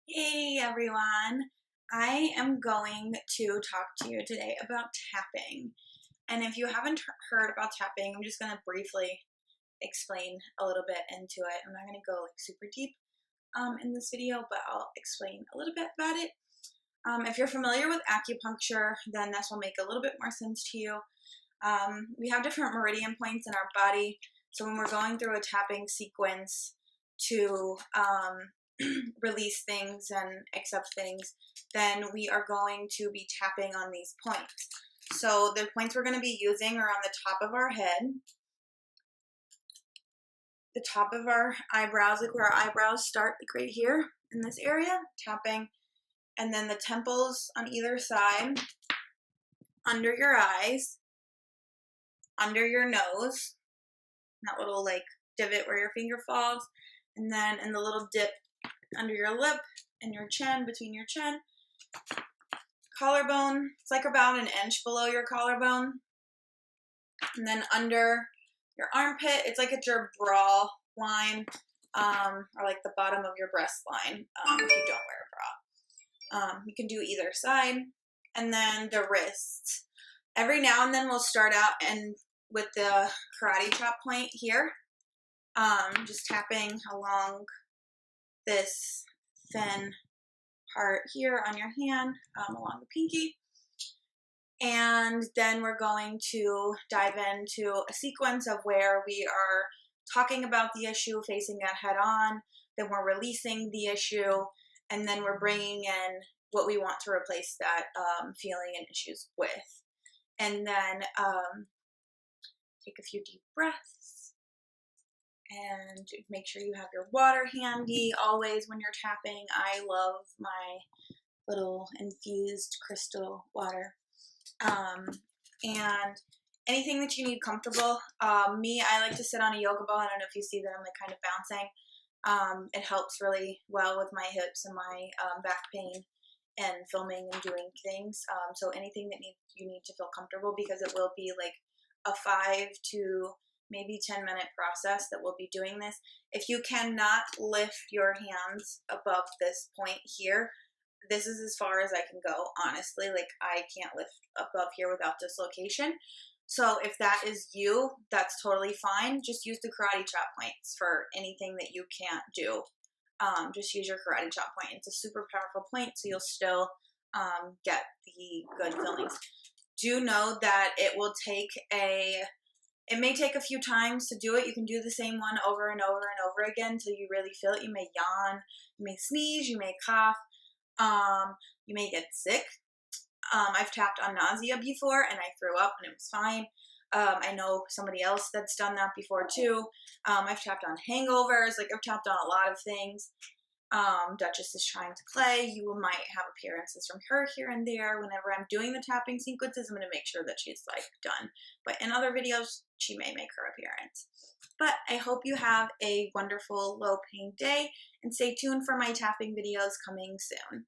Hey everyone, I am going to talk to you today about tapping. And if you haven't heard about tapping, I'm just going to briefly explain a little bit into it. I'm not going to go like super deep in this video, but I'll explain a little bit about it. If you're familiar with acupuncture, then this will make a little bit more sense to you. We have different meridian points in our body, so when we're going through a tapping sequence to release things and accept things, then we are going to be tapping on these points. So the points we're going to be using are on the top of our head, the top of our eyebrows, like where our eyebrows start, like right here in this area, tapping, and then the temples on either side, under your eyes, under your nose, that little like divot where your finger falls, and then in the little dip under your lip and your chin, between your chin, collarbone, it's like about an inch below your collarbone, and then under your armpit, it's like at your bra line, or like the bottom of your breast line, if you don't wear a bra. You can do either side, and then the wrists. Every now and then we'll start out and with the karate chop point here, just tapping along this thin part here on your hand, along the pinky. And then we're going to dive into a sequence of where we are talking about the issue, facing it head on, then we're releasing the issue, and then we're bringing in what we want to replace that feeling and issues with. And then take a few deep breaths and make sure you have your water handy always when you're tapping. I love my little infused crystal water. And anything that you need comfortable. I like to sit on a yoga ball. I don't know if you see that I'm like kind of bouncing. It helps really well with my hips and my back pain and filming and doing things. So anything that you need to feel comfortable, because it will be like a 5 to maybe 10-minute process that we'll be doing this. If you cannot lift your hands above this point here, this is as far as I can go, honestly. Like, I can't lift above here without dislocation. So if that is you, that's totally fine. Just use the karate chop points for anything that you can't do. Just use your karate chop point. It's a super powerful point, so you'll still get the good feelings. Do know that it may take a few times to do it. You can do the same one over and over and over again until you really feel it. You may yawn, you may sneeze, you may cough, you may get sick. I've tapped on nausea before and I threw up and it was fine. I know somebody else that's done that before too. I've tapped on hangovers, like I've tapped on a lot of things. Duchess is trying to play. You might have appearances from her here and there. Whenever I'm doing the tapping sequences, I'm going to make sure that she's like done. But in other videos, she may make her appearance. But I hope you have a wonderful low pain day and stay tuned for my tapping videos coming soon.